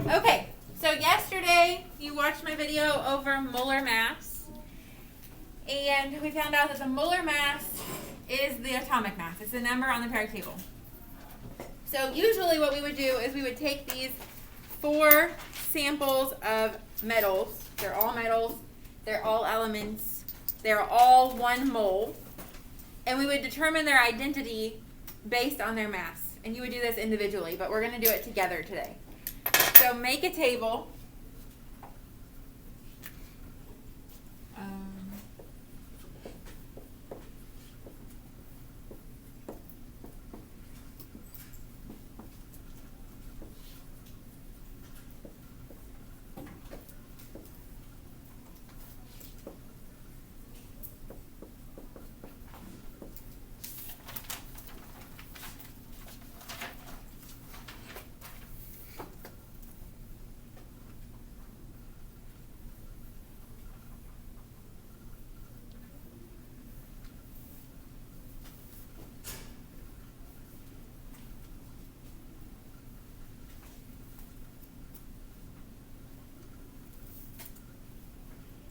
Okay, so yesterday you watched my video over molar mass, and we found out that the molar mass is the atomic mass. It's the number on the periodic table. So usually what we would do is we would take these 4 samples of metals. They're all metals. They're all elements. They're all 1 mole. And we would determine their identity based on their mass. And you would do this individually, but we're going to do it together today. So make a table.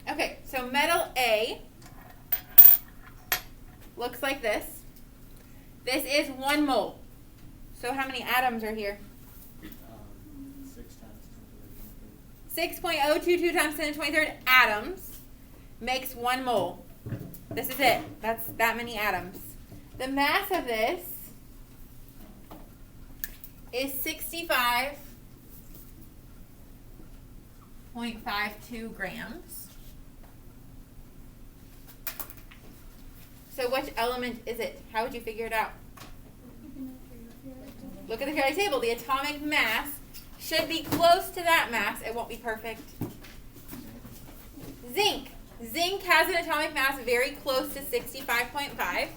Okay, so metal A looks like this. This is 1 mole. So how many atoms are here? 6 times 10 to the 6.022 times 10 to the 23rd atoms makes 1 mole. This is it. That's that many atoms. The mass of this is 65.52 grams. So which element is it? How would you figure it out? Look at the periodic table. The atomic mass should be close to that mass. It won't be perfect. Zinc. Zinc has an atomic mass very close to 65.5.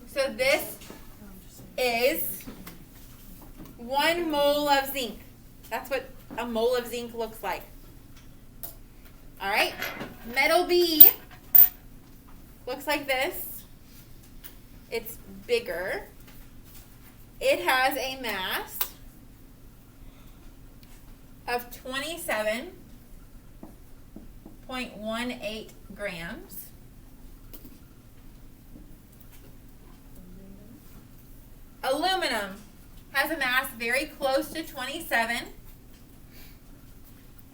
So this is 1 mole of zinc. That's what a mole of zinc looks like. All right. Metal B looks like this. It's bigger. It has a mass of 27.18 grams. Aluminum has a mass very close to 27.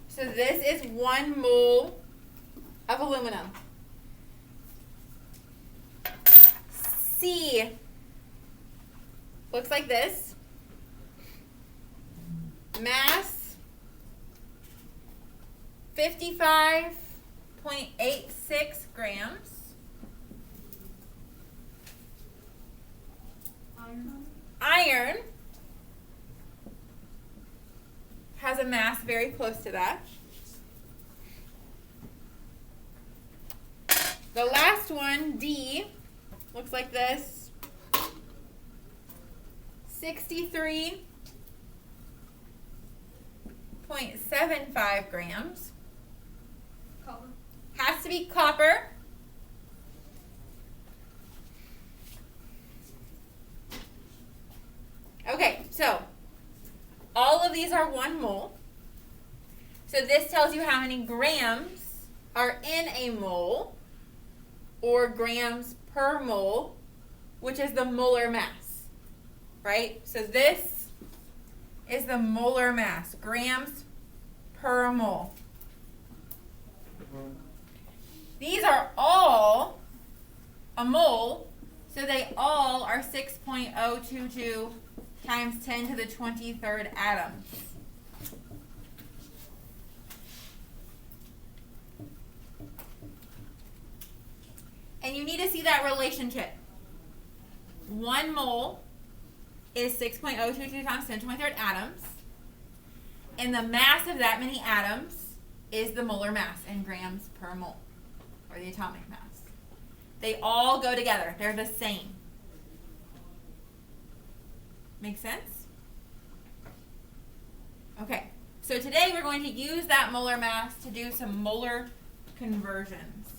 So this is 1 mole of aluminum. C looks like this. Mass 55.86 grams. Iron has a mass very close to that. The last one, D, looks like this. 63.75 grams. Copper. Has to be copper. Okay, so all of these are 1 mole. So this tells you how many grams are in a mole, or grams per mole, which is the molar mass, right? So this is the molar mass, grams per mole. These are all a mole, so they all are 6.022 times 10 to the 23rd atoms. And you need to see that relationship. 1 mole is 6.022 times 10 to the 23rd atoms. And the mass of that many atoms is the molar mass in grams per mole, or the atomic mass. They all go together. They're the same. Make sense? Okay, so today we're going to use that molar mass to do some molar conversions.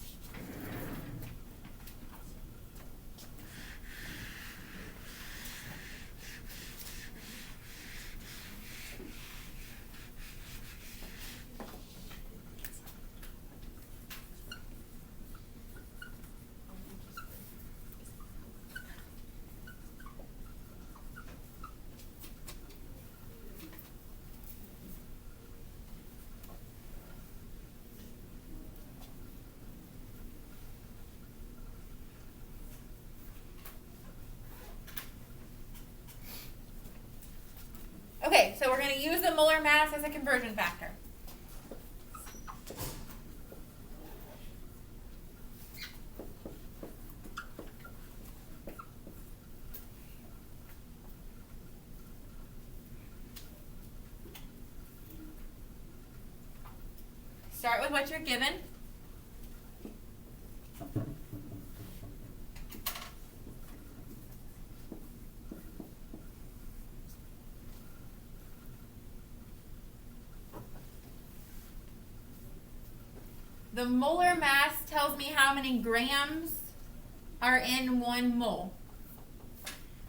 Okay, so we're going to use the molar mass as a conversion factor. Start with what you're given. The molar mass tells me how many grams are in 1 mole.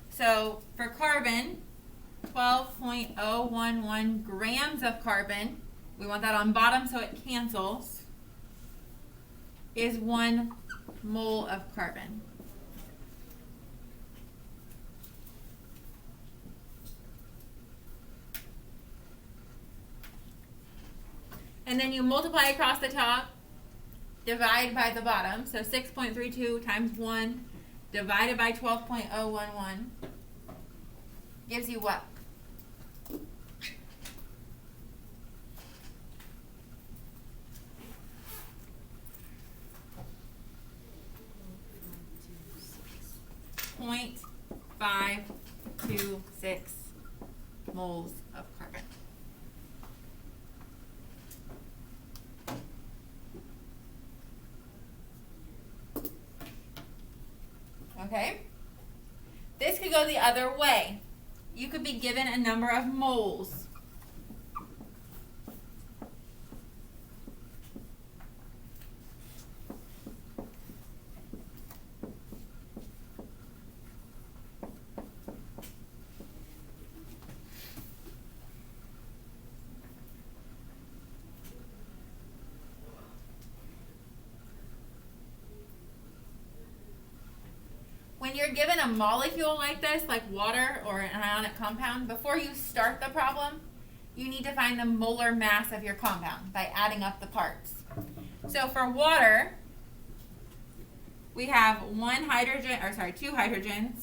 So for carbon, 12.011 grams of carbon, we want that on bottom so it cancels, is 1 mole of carbon. And then you multiply across the top, divide by the bottom. So 6.32 times 1 divided by 12.011 gives you what? .526 moles of carbon. Okay? This could go the other way. You could be given a number of moles. When you're given a molecule like this, like water or an ionic compound, before you start the problem, you need to find the molar mass of your compound by adding up the parts. So for water, we have two hydrogens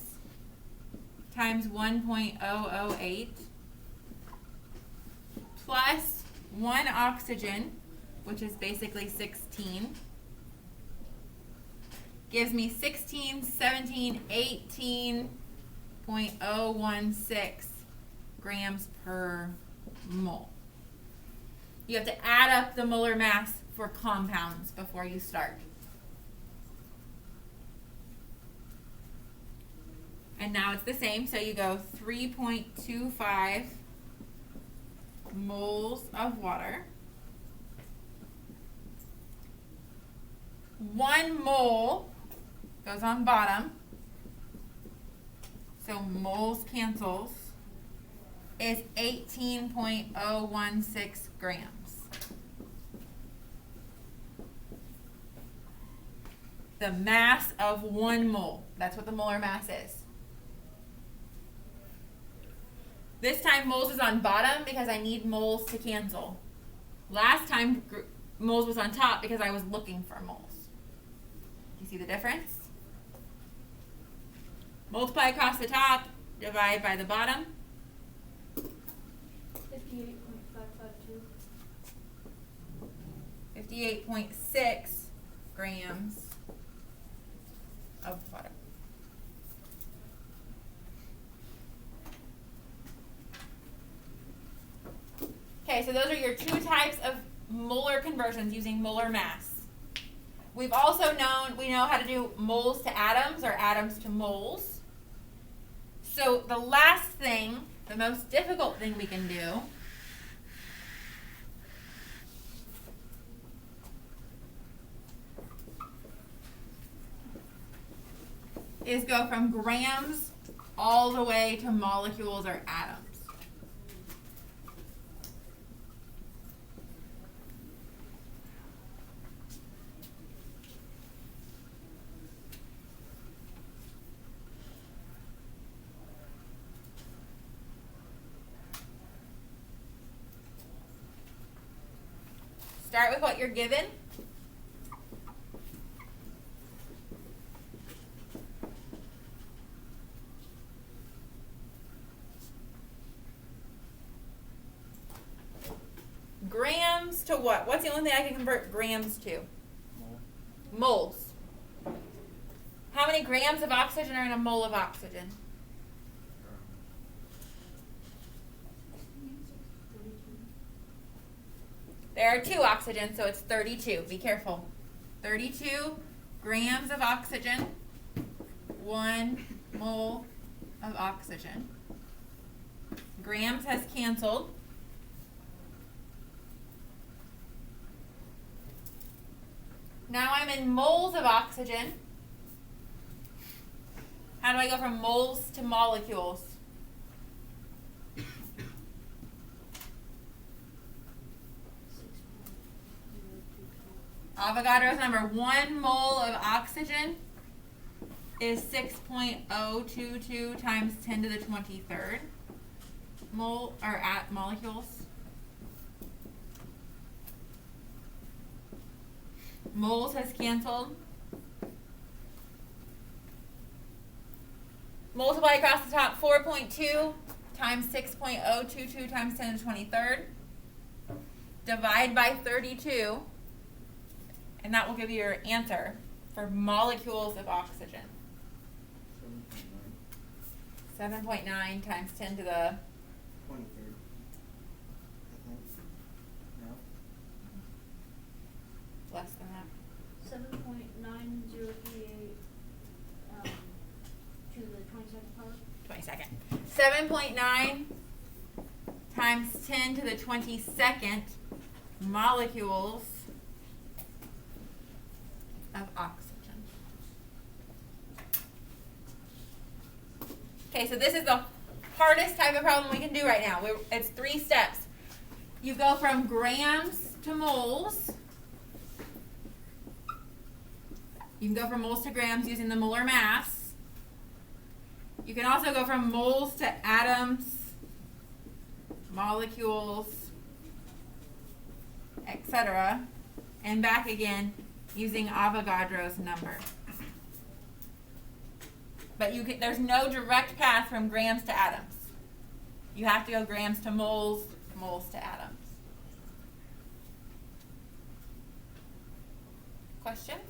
times 1.008 plus 1 oxygen, which is basically 16. Gives me 16, 17, 18.016 grams per mole. You have to add up the molar mass for compounds before you start. And now it's the same, so you go 3.25 moles of water. 1 mole goes on bottom, so moles cancels, is 18.016 grams. The mass of 1 mole, that's what the molar mass is. This time moles is on bottom because I need moles to cancel. Last time moles was on top because I was looking for moles. Do you see the difference? Multiply across the top, divide by the bottom. 58.552. 58.6 grams of water. Okay, so those are your 2 types of molar conversions using molar mass. We know how to do moles to atoms or atoms to moles. So the last thing, the most difficult thing we can do is go from grams all the way to molecules or atoms. Start with what you're given. grams to what? What's the only thing I can convert grams to? Mole. Moles. How many grams of oxygen are in a mole of oxygen? There are 2 oxygens, so it's 32. Be careful. 32 grams of oxygen, 1 mole of oxygen. Grams has canceled. Now I'm in moles of oxygen. How do I go from moles to molecules? Avogadro's number, 1 mole of oxygen is 6.022 times 10 to the 23rd mole, or at molecules. Moles has canceled. Multiply across the top, 4.2 times 6.022 times 10 to the 23rd. Divide by 32. And that will give you your answer for molecules of oxygen. 7.9. 7.9 times 10 to the 23rd. I think. No? less than that. 7.9038 to the 22nd power. 22nd. 7.9 times 10 to the 22nd molecules of oxygen. Okay, so this is the hardest type of problem we can do right now. It's 3 steps. You go from grams to moles. You can go from moles to grams using the molar mass. You can also go from moles to atoms, molecules, etc., and back again using Avogadro's number. But there's no direct path from grams to atoms. You have to go grams to moles, moles to atoms. Questions?